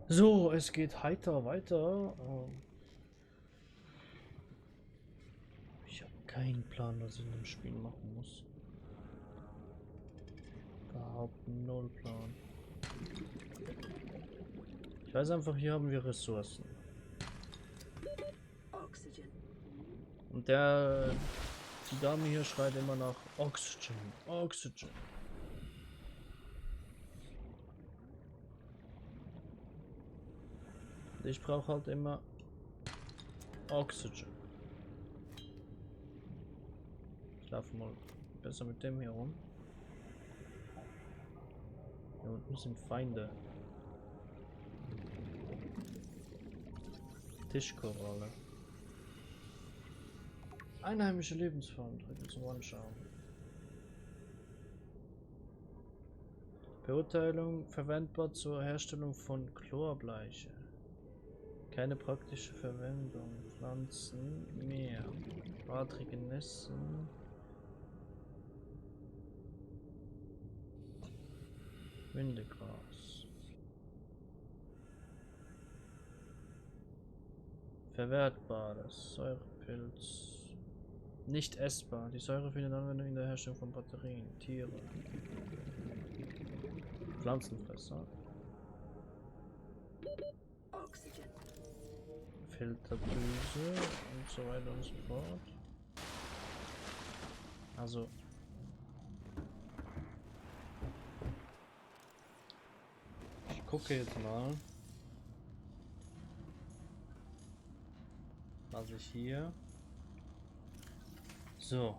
So, es geht heiter weiter. Ich habe keinen Plan, was ich in dem Spiel machen muss. Überhaupt null Plan. Ich weiß einfach, hier haben wir Ressourcen. Und die Dame hier schreit immer nach Oxygen, Oxygen. Und ich brauche halt immer Oxygen. Ich laufe mal besser mit dem hier rum. Hier unten sind Feinde. Tischkoralle. Einheimische Lebensform. Drücke zum Anschauen. Beurteilung verwendbar zur Herstellung von Chlorbleiche. Keine praktische Verwendung. Pflanzen, Meer. Adrige Nässen. Windegras. Verwertbares. Säurepilz. Nicht essbar. Die Säure findet Anwendung in der Herstellung von Batterien. Tiere. Pflanzenfresser. Filterdüse und so weiter und so fort. Also ich gucke jetzt mal, was ich hier. So.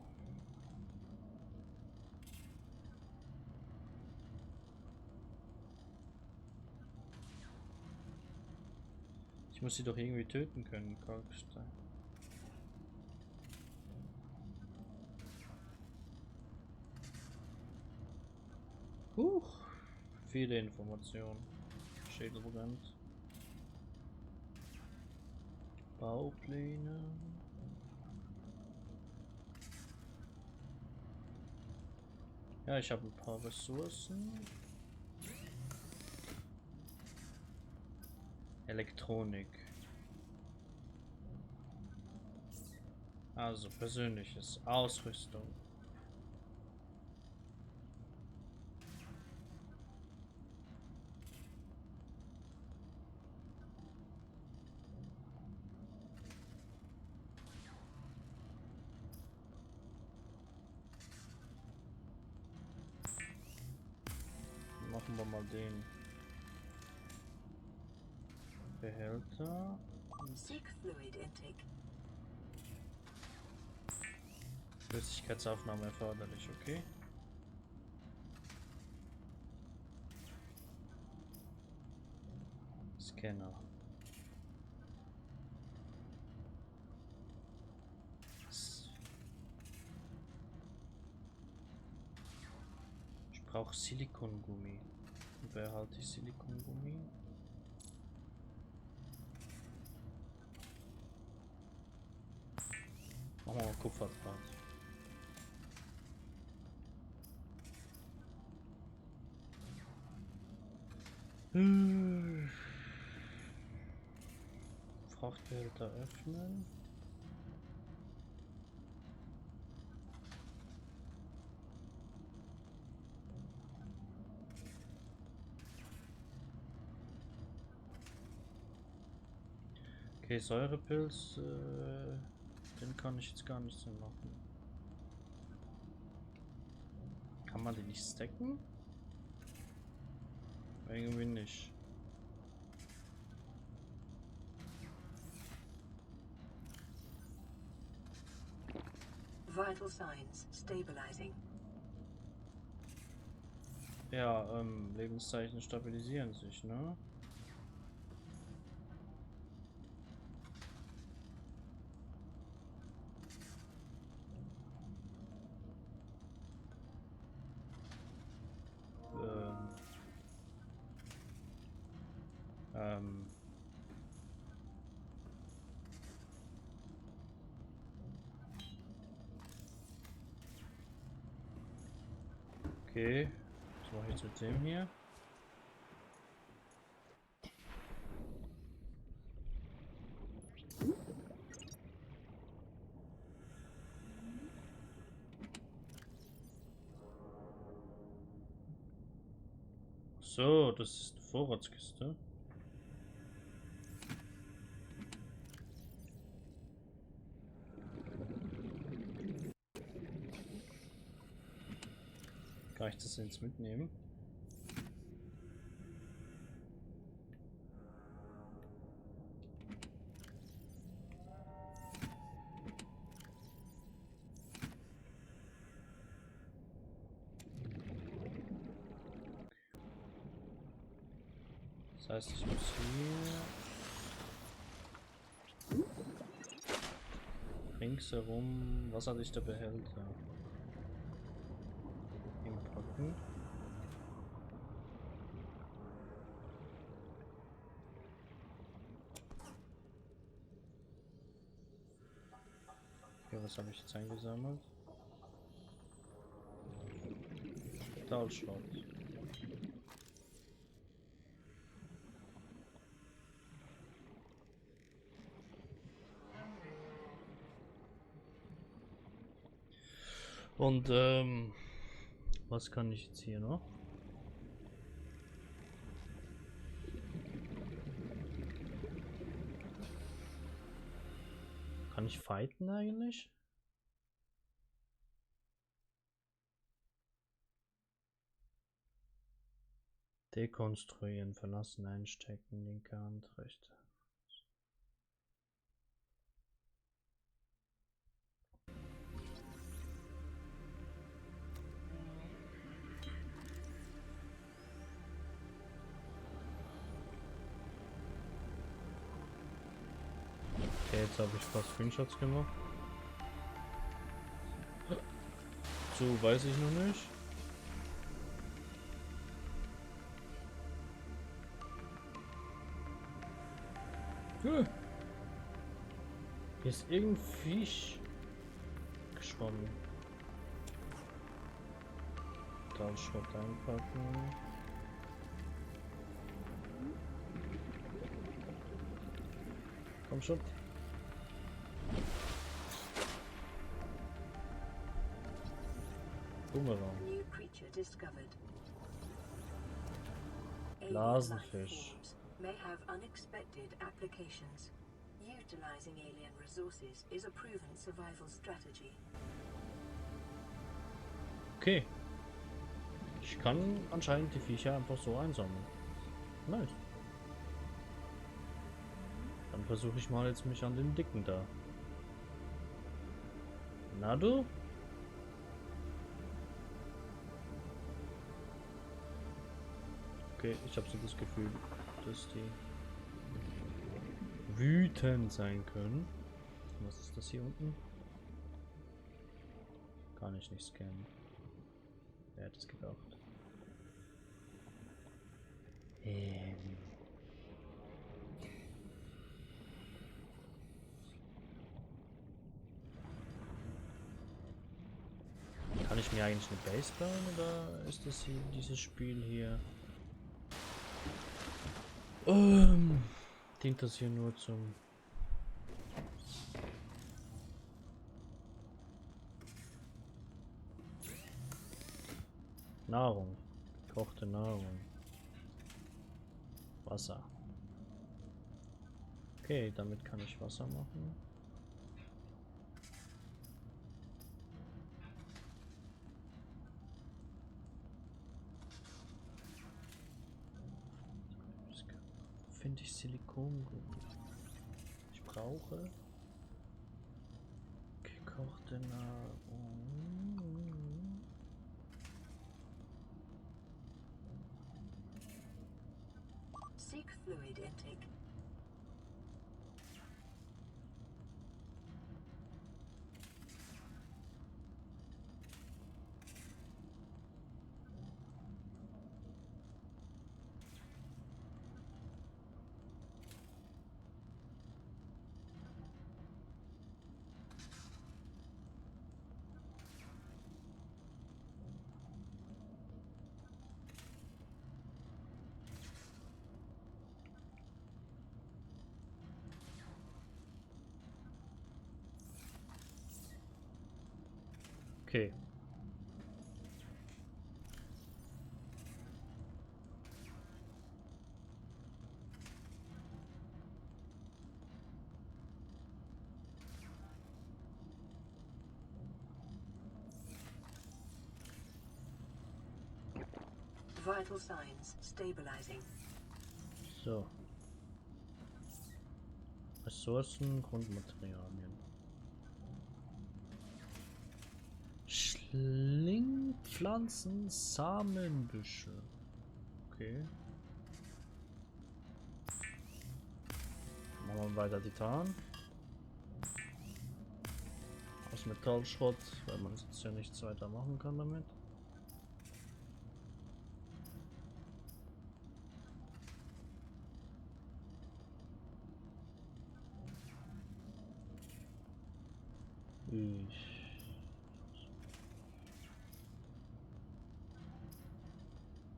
Ich muss sie doch irgendwie töten können, Kalkstein. Huch. Viele Informationen. Schädel brennt. Baupläne. Ja, ich habe ein paar Ressourcen. Elektronik. Also persönliches. Ausrüstung. Machen wir mal den Behälter. Flüssigkeitsaufnahme erforderlich, okay. Scanner. Ich brauche Silikongummi. Und wer halt die Silikongummi? Machen wir mal Kupferdraht. Frachtbehälter öffnen. Okay, Säurepilz, den kann ich jetzt gar nicht so machen. Kann man den nicht stacken? Irgendwie nicht. Vital signs stabilizing. Ja, Lebenszeichen stabilisieren sich, ne? Ähm, ähm, okay. Was mache ich jetzt mit dem hier? So, das ist eine Vorratskiste. Kann ich das jetzt mitnehmen? Das heißt, ich muss hier ringsherum wasserdichter Behälter hinpacken. Okay, was habe ich jetzt eingesammelt? Stahlschrott. Und was kann ich jetzt hier noch? Kann ich fighten eigentlich? Dekonstruieren, verlassen, einstecken, linke Hand, rechte. Okay, jetzt habe ich ein paar Screenshots gemacht. So, weiß ich noch nicht. Hier ist irgendein Fisch geschwommen. Dann Schrott einpacken. Komm schon. Bumerang. New creature discovered. Alien Blasenfisch. life forms may have unexpected applications. Utilizing alien resources is a proven survival strategy. Okay. Ich kann anscheinend die Viecher einfach so einsammeln. Nice. Dann versuche ich mal jetzt mich an den Dicken da. Na du? Okay, ich habe so das Gefühl, dass die wütend sein können. Was ist das hier unten? Kann ich nicht scannen. Wer hätte es gedacht? Kann ich mir eigentlich eine Base bauen oder ist das hier dieses Spiel hier? Dient das hier nur zum Nahrung, gekochte Nahrung, Wasser. Okay, damit kann ich Wasser machen. Finde ich Silikon gut. Ich brauche gekochte Nahrung. Seek fluid intake. Okay. Vital signs stabilizing. So. Ressourcen, Grundmaterialien. Schlingpflanzen, Samenbüsche. Okay. Machen wir weiter Titan. Aus Metallschrott, weil man jetzt ja nichts weiter machen kann damit.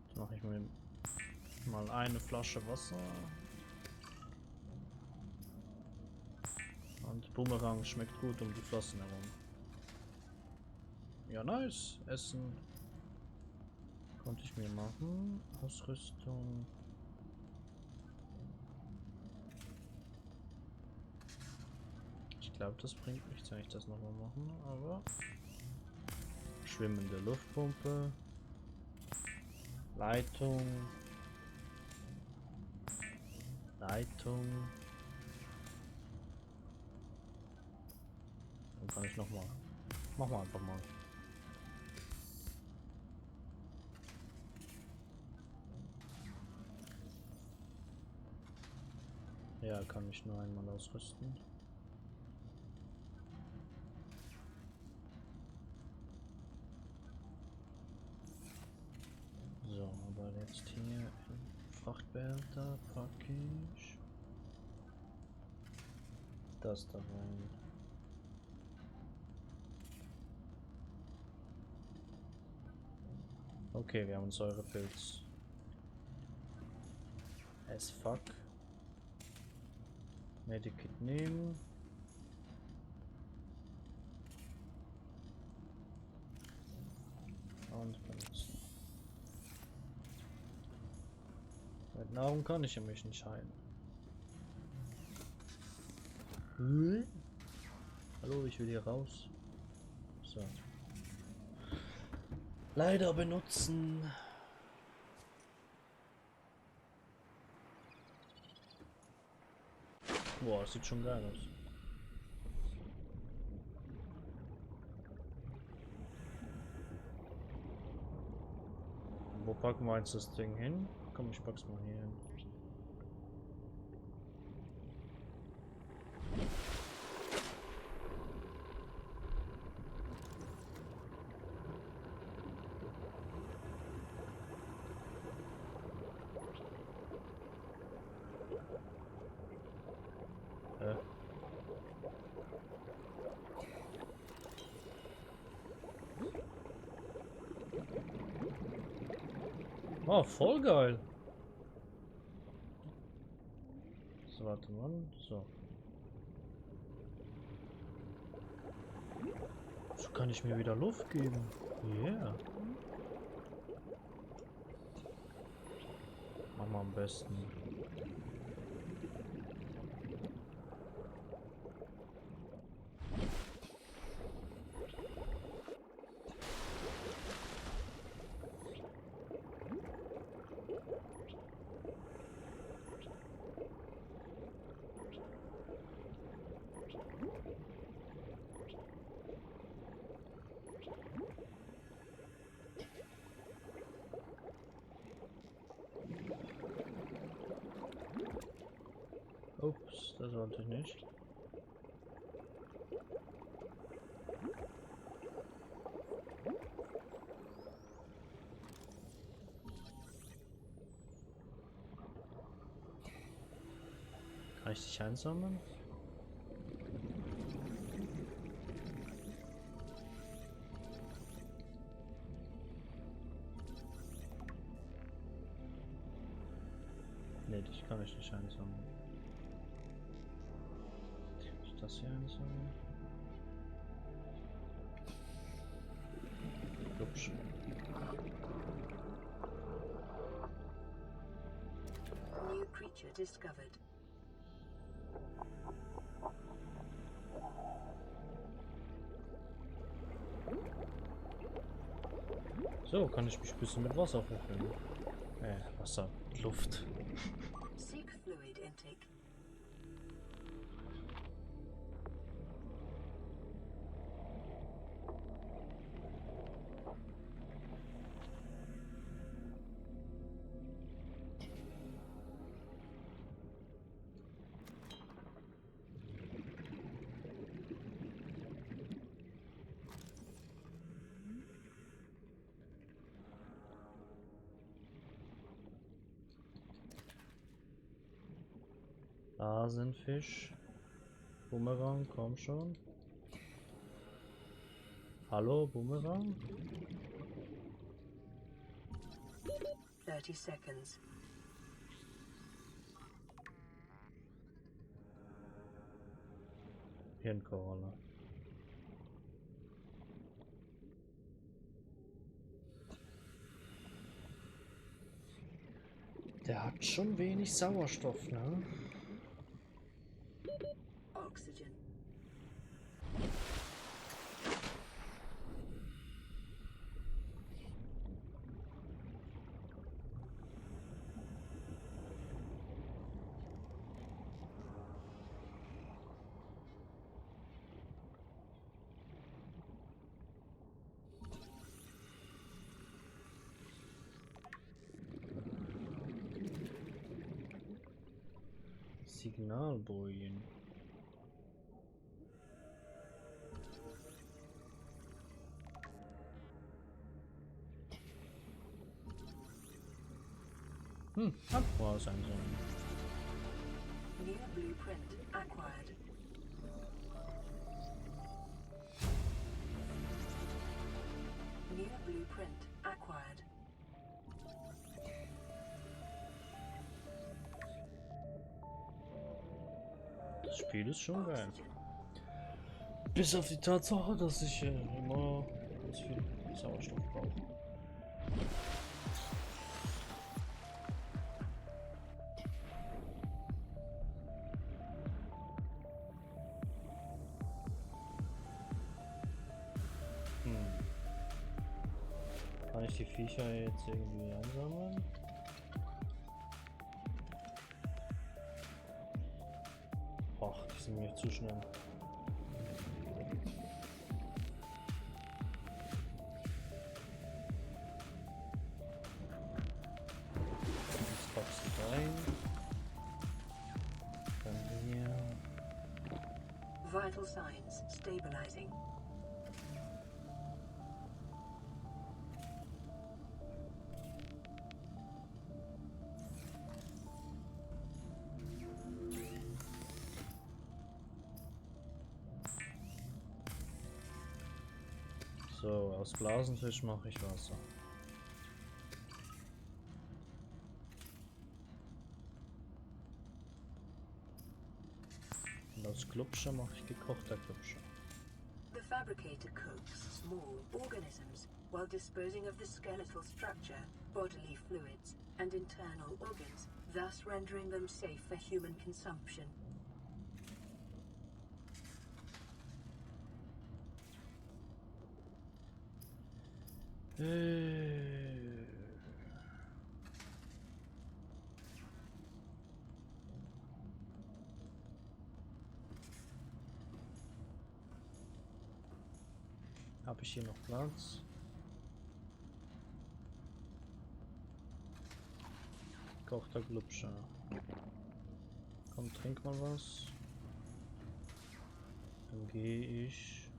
Jetzt mache ich mir mal eine Flasche Wasser. Und Bumerang schmeckt gut um die Flossen herum. Ja, nice. Essen konnte ich mir machen. Ausrüstung. Ich glaube, das bringt nichts, wenn ich das nochmal mache, aber schwimmende Luftpumpe, Leitung, Leitung. Dann kann ich nochmal. Machen wir einfach mal. Ja, kann ich nur einmal ausrüsten. So, aber jetzt hier in Frachtbehälter packe ich das da rein. Okay, wir haben einen Säurepilz. As fuck. Medikit nehmen. Und benutzen. Mit Nahrung kann ich mich nicht heilen. Hallo, ich will hier raus. So. Leider benutzen. Boah, das sieht schon geil aus. Wo packen wir jetzt das Ding hin? Komm, ich pack's mal hier hin. Oh, voll geil. So, warte mal. So. So kann ich mir wieder Luft geben. Yeah. Machen wir am besten. Ups, das wollte ich nicht. Kann ich dich einsammeln? Nee, dich kann ich nicht einsammeln. Ist das hier einsammeln? Hübsch. New creature discovered. So, kann ich mich ein bisschen mit Wasser hochnehmen. Wasser, Luft. Seek fluid intake. Hasenfisch. Bumerang, komm schon. Hallo, Bumerang? 30 seconds. Hirnkoralle. Der hat schon wenig Sauerstoff, ne? Oxygen. Signalbojen. Abwasser sein sollen. New blueprint acquired. New blueprint acquired. Das Spiel ist schon geil. Oxygen. Bis auf die Tatsache, dass ich immer ganz viel Sauerstoff brauche. Kann ich die Viecher jetzt irgendwie einsammeln? Ach, die sind mir zu schnell. Jetzt packst du rein. Dann hier. Vital signs stabilizing. So, aus Blasenfisch mache ich Wasser. Und aus Klubscher mache ich gekochter Klubscher. The fabricator coats small organisms while disposing of the skeletal structure, bodily fluids, and internal organs, thus rendering them safe for human consumption. Habe ich hier noch Platz? Kochter Glubscher. Komm, trink mal was. Dann gehe ich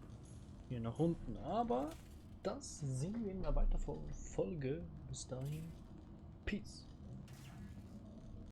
hier nach unten. Aber das sehen wir in einer weiteren Folge. Bis dahin. Peace.